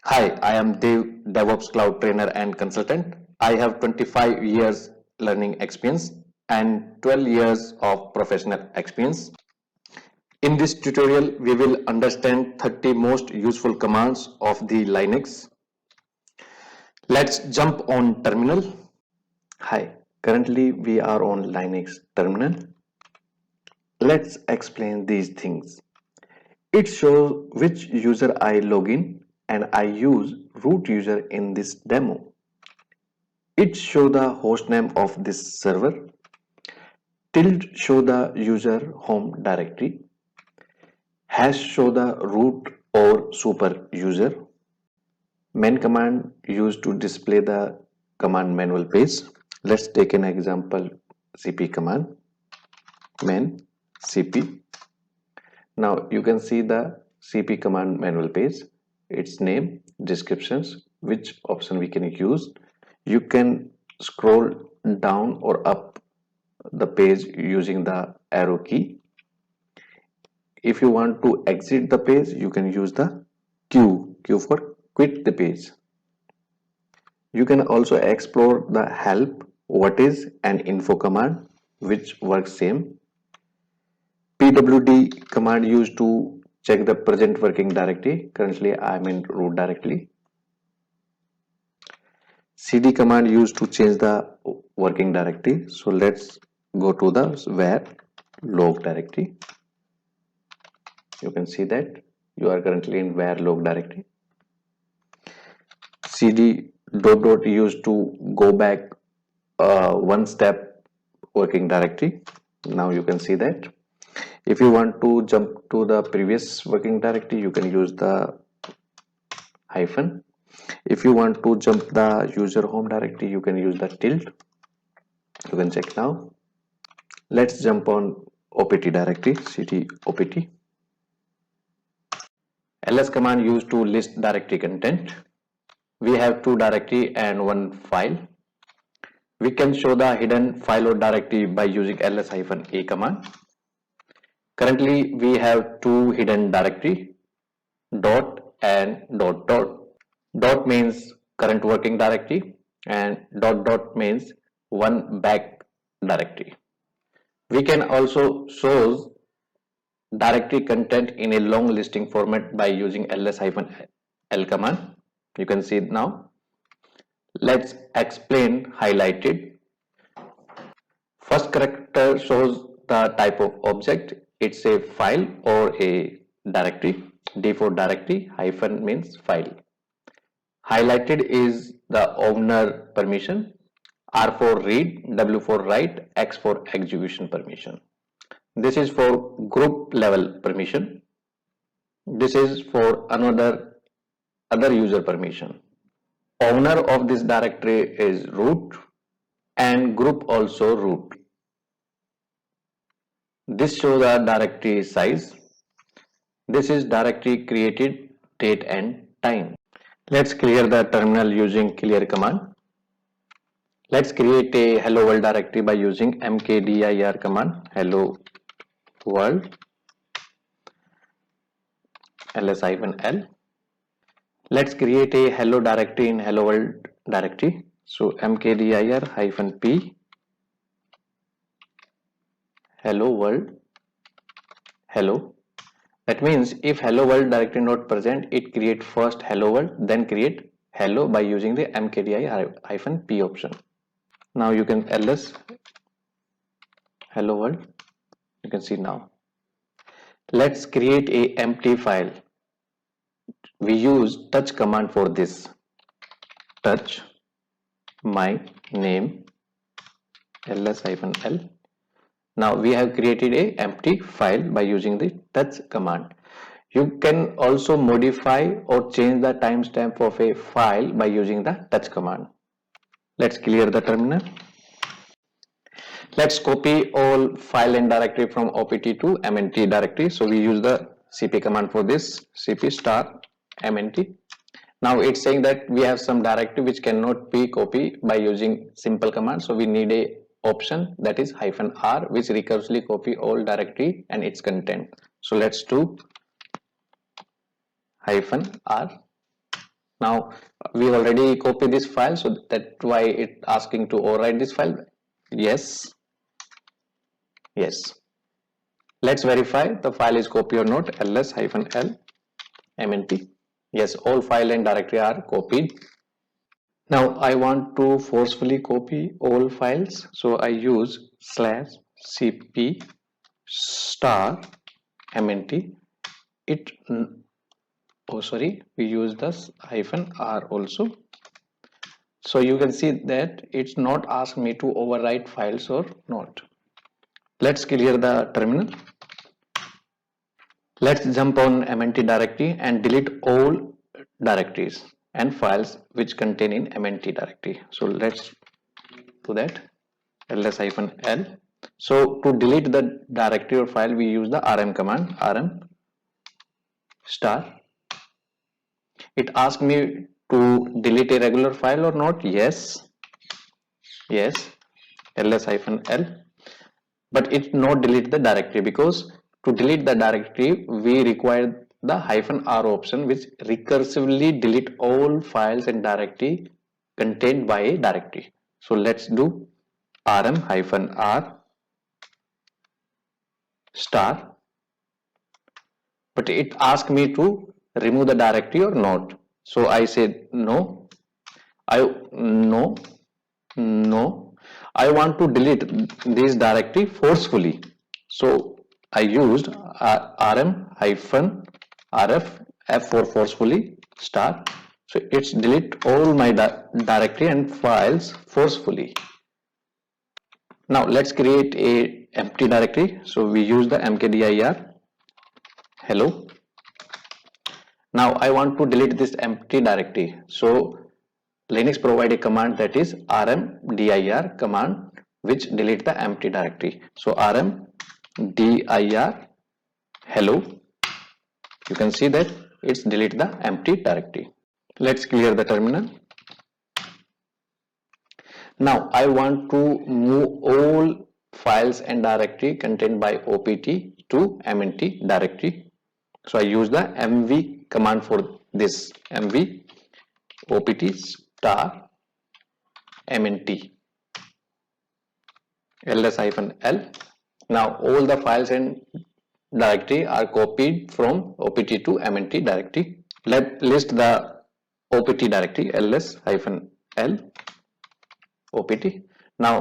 Hi, I am Dev, DevOps Cloud Trainer and Consultant. I have 25 years learning experience and 12 years of professional experience. In this tutorial, we will understand 30 most useful commands of the Linux. Let's jump on terminal. Hi, currently we are on Linux terminal. Let's explain these things. It shows which user I log in and I use root user in this demo. It show the host name of this server. Tilde show the user home directory. Hash show the root or super user. Main command used to display the command manual page. Let's take an example cp command main cp. Now you can see the cp command manual page, its name, descriptions, which option we can use. You can scroll down or up the page using the arrow key. If you want to exit the page, you can use the Q for quit the page. You can also explore the help, what is, and info command, which works same. pwd command used to check the present working directory. Currently I am in root directory. cd command used to change the working directory. So let's go to the where log directory. You can see that you are currently in where log directory. cd dot used to go back one step working directory. Now you can see that. If you want to jump to the previous working directory, you can use the hyphen. If you want to jump the user home directory, you can use the tilde. You can check now. Let's jump on opt directory, cd opt. ls command used to list directory content. We have two directory and one file. We can show the hidden file or directory by using ls-a command. Currently we have two hidden directory, dot and dot dot. Dot means current working directory and dot dot means one back directory. We can also show directory content in a long listing format by using ls-l command. You can see it now. Let's explain highlighted. First character shows the type of object. It's a file or a directory. D for directory, hyphen means file. Highlighted is the owner permission. R for read, W for write, X for execution permission. This is for group level permission. This is for other user permission. Owner of this directory is root and group also root. This shows the directory size. This is directory created, date and time. Let's clear the terminal using clear command. Let's create a hello world directory by using mkdir command. Hello world ls-l. Let's create a hello directory in hello world directory. So mkdir-p hello world hello. That means if hello world directory not present, it create first hello world, then create hello by using the mkdir-p option. Now you can ls hello world. You can see now. Let's create a empty file. We use touch command for this. Touch my name ls-l. Now we have created a empty file by using the touch command. You can also modify or change the timestamp of a file by using the touch command. Let's clear the terminal. Let's copy all file and directory from opt to mnt directory. So we use the cp command for this, cp star mnt. Now it's saying that we have some directory which cannot be copied by using simple command. So we need a option, that is -r, which recursively copy all directory and its content. So let's do -r. Now we already copied this file, so that's why it asking to overwrite this file. Yes, yes. Let's verify the file is copied or not. ls-l mnt. Yes, all file and directory are copied. Now I want to forcefully copy all files, so I use /cp star mnt. It oh sorry, we use this -r also. So you can see that it's not asked me to overwrite files or not. Let's clear the terminal. Let's jump on mnt directory and delete all directories and files which contain in mnt directory. So let's do that. ls-l. So to delete the directory or file, we use the rm command, rm star. It asks me to delete a regular file or not. Yes, yes, ls-l. But it not delete the directory, because to delete the directory we require the -r option, which recursively delete all files and directory contained by a directory. So let's do rm-r star, but it asked me to remove the directory or not. So I said no. No, no. I want to delete this directory forcefully. So I used rm-rf f for forcefully star. So it's delete all my directory and files forcefully. Now let's create a empty directory. So we use the mkdir hello. Now I want to delete this empty directory. So Linux provide a command, that is rmdir command, which delete the empty directory. So rmdir hello. You can see that it's delete the empty directory. Let's clear the terminal. Now I want to move all files and directory contained by opt to mnt directory. So I use the mv command for this. Mv opt star mnt ls-l. Now all the files and directory are copied from opt to mnt directory. Let's list the opt directory, ls-l opt. Now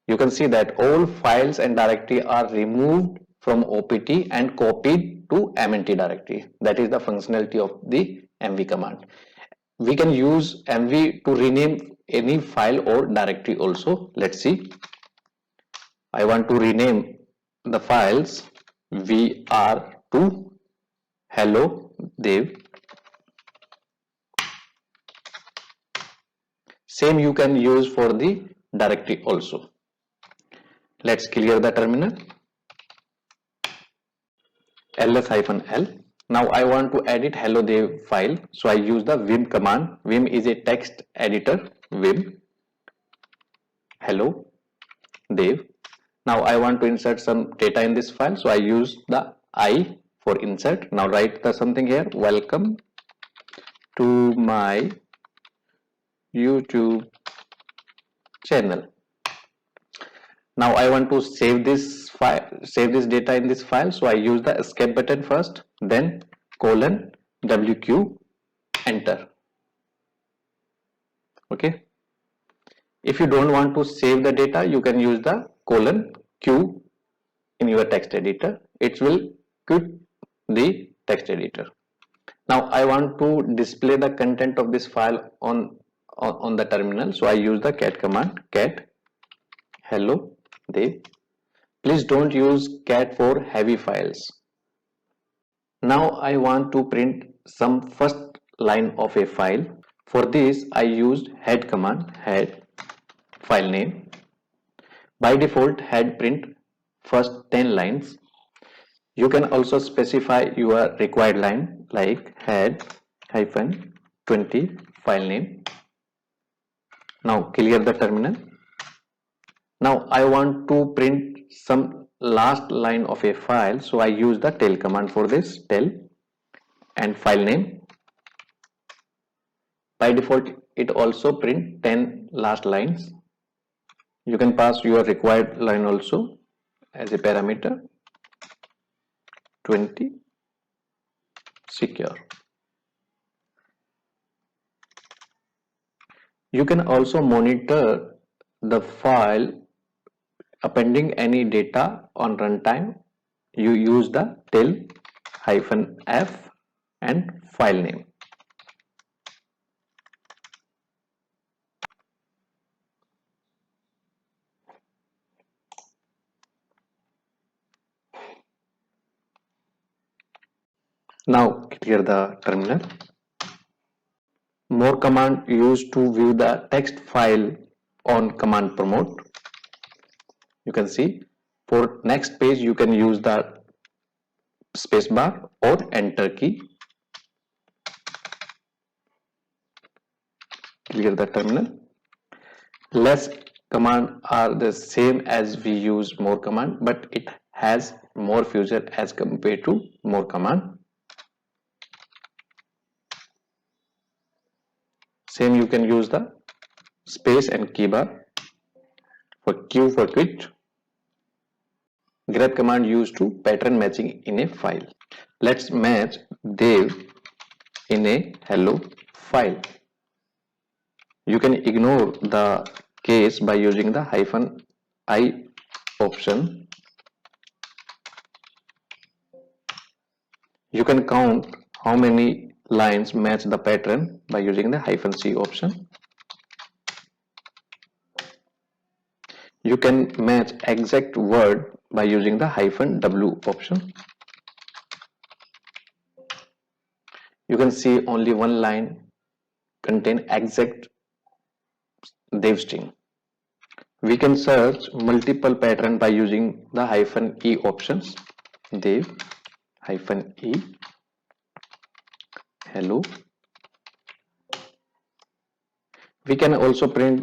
you can see that all files and directory are removed from opt and copied to mnt directory. That is the functionality of the mv command. We can use mv to rename any file or directory also. Let's see. I want to rename the files vr2 hello dev. Same you can use for the directory also. Let's clear the terminal. ls-l. Now I want to edit hello dev file, so I use the vim command. Vim is a text editor. Vim hello dev. Now I want to insert some data in this file, so I use the I for insert. Now write the something here. Welcome to my YouTube channel. Now I want to save this file, save this data in this file, so I use the escape button first, then :wq, enter. Okay. If you don't want to save the data, you can use the :q in your text editor. It will quit the text editor. Now I want to display the content of this file on the terminal, so I use the cat command, cat hello dev. Please don't use cat for heavy files. Now I want to print some first line of a file. For this I used head command, head file name. By default head print first 10 lines. You can also specify your required line, like head-20 file name. Now clear the terminal. Now I want to print some last line of a file, so I use the tail command for this, tail and file name. By default, it also print 10 last lines. You can pass your required line also as a parameter, 20 secure. You can also monitor the file appending any data on runtime. You use the -f and file name. Now clear the terminal. More command used to view the text file on command promote. You can see for next page you can use the spacebar or enter key. Clear the terminal. Less command are the same as we use more command, but it has more feature as compared to more command. Same you can use the space and key bar. For Q for quit. Grep command used to pattern matching in a file. Let's match dev in a hello file. You can ignore the case by using the -i option. You can count how many lines match the pattern by using the -c option. You can match exact word by using the -w option. You can see only one line contain exact dev string. We can search multiple pattern by using the -e options. Dev -e hello. We can also print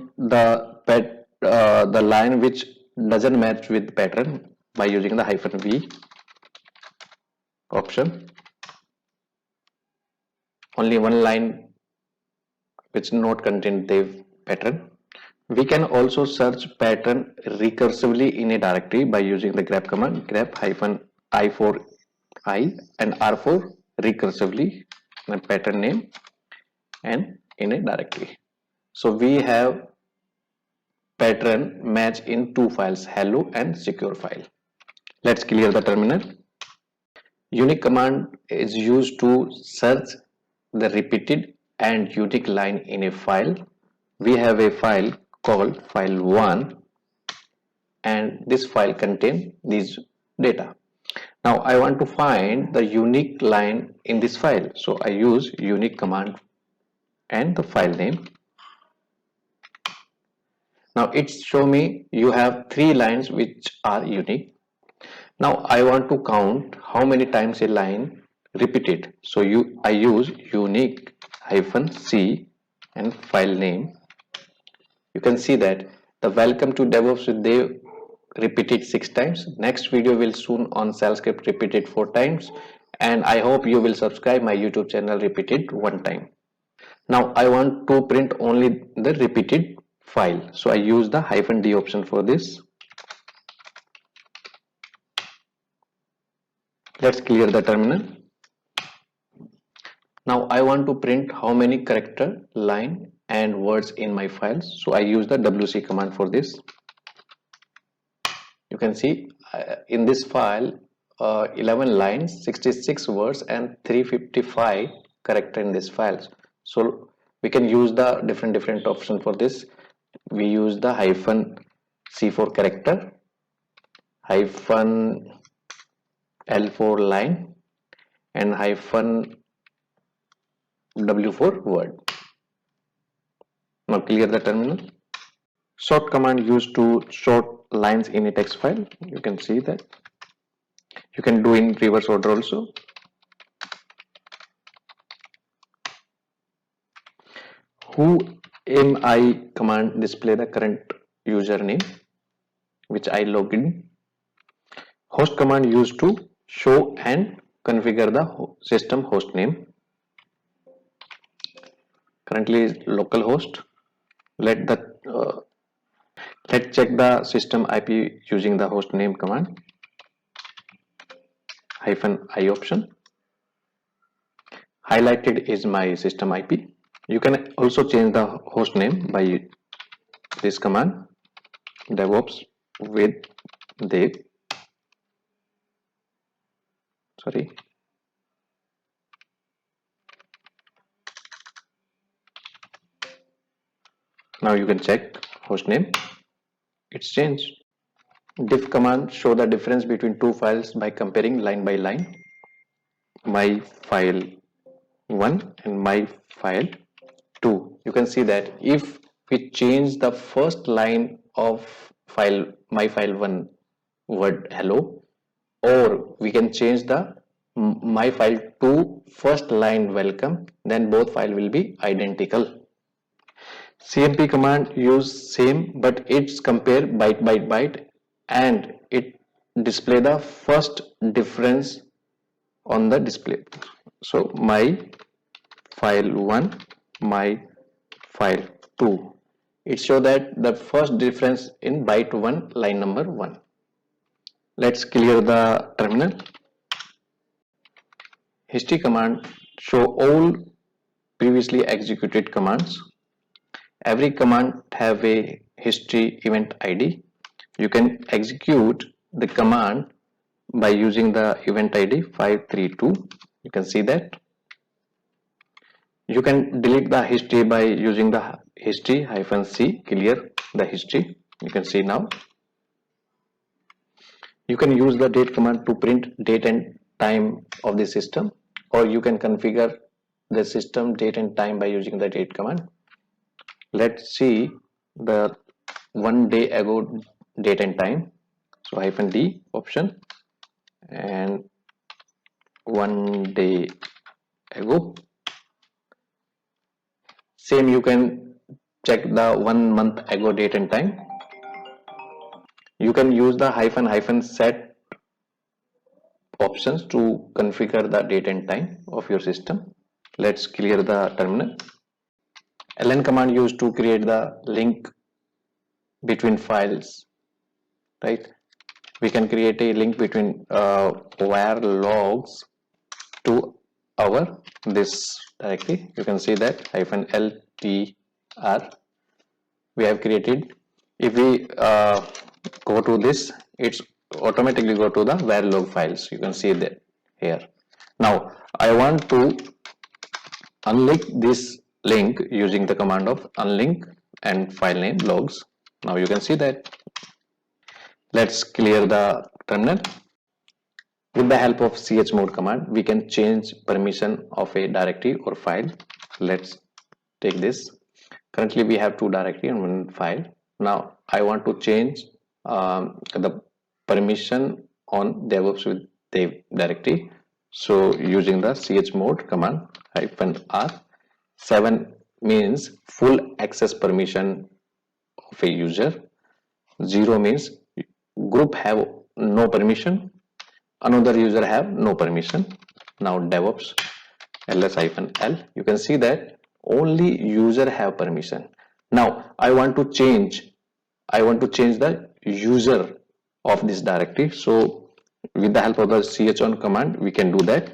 the line which doesn't match with pattern by using the -v option. Only one line which not contain dev pattern. We can also search pattern recursively in a directory by using the grep command. Grep -i for I and R for recursively in a pattern name and in a directory. So we have pattern match in two files, hello and secure file. Let's clear the terminal. Uniq command is used to search the repeated and unique line in a file. We have a file called file1 and this file contains these data. Now I want to find the unique line in this file, so I use uniq command and the file name. Now it show me you have 3 lines which are unique. Now I want to count how many times a line repeated, so I use uniq -c and file name. You can see that the welcome to Devops with Dev repeated 6 times. Next video will soon on shell script repeated 4 times, and I hope you will subscribe my YouTube channel repeated 1 time. Now I want to print only the repeated file, so I use the -d option for this. Let's clear the terminal. Now I want to print how many character, line and words in my files, so I use the wc command for this. You can see in this file 11 lines, 66 words and 355 character in this files. So we can use the different option for this. We use the -c for character, -l for line and -w for word. Now clear the terminal. Sort command used to sort lines in a text file. You can see that. You can do in reverse order also. whoami command display the current username which I logged in. Host command used to show and configure the system host name. currently is localhost. Let's check the system IP using the hostname command -i option. Highlighted is my system IP. You can also change the host name by this command devops with dev. Sorry. Now you can check host name. It's changed. Diff command show the difference between two files by comparing line by line. My file 1 and my file 2. You can see that if we change the first line of file my file 1 word hello, or we can change the my file 2 first line welcome, then both file will be identical. CMP command use same, but it's compare byte by byte and it display the first difference on the display. So my file 1, my file 2. It shows that the first difference in byte 1 line number 1. Let's clear the terminal. History command show all previously executed commands. Every command have a history event ID. You can execute the command by using the event ID 532. You can see that. You can delete the history by using the history -c, clear the history. You can see now. You can use the date command to print date and time of the system, or you can configure the system date and time by using the date command. Let's see the 1 day ago date and time. So -d option and 1 day ago. Same, you can check the 1 month ago date and time. You can use the -set options to configure the date and time of your system. Let's clear the terminal. ln command used to create the link between files, right? We can create a link between var logs to our this directory. You can see that -ltr we have created. If we go to this, it's automatically go to the var log files. You can see that here. Now I want to unlink this link using the command of unlink and file name logs. Now you can see that. Let's clear the terminal. With the help of chmod command, we can change permission of a directory or file. Let's take this. Currently we have 2 directory and 1 file. Now I want to change the permission on devops with dev directory. So using the chmod command -r, 7 means full access permission of a user, 0 means group have no permission, another user have no permission. Now devops ls-l, you can see that only user have permission. Now I want to change the user of this directory. So with the help of the chown command, we can do that.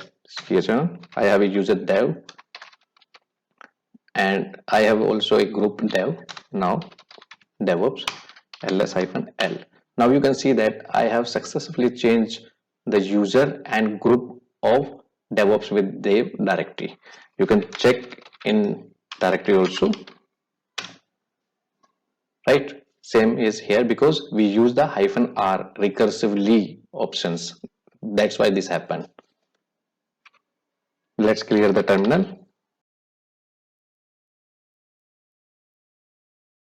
Chown, I have a user dev and I have also a group dev. Now devops ls-l. Now you can see that I have successfully changed the user and group of devops with dev directory. You can check in directory also, right? Same is here because we use the -r recursively options. That's why this happened. Let's clear the terminal.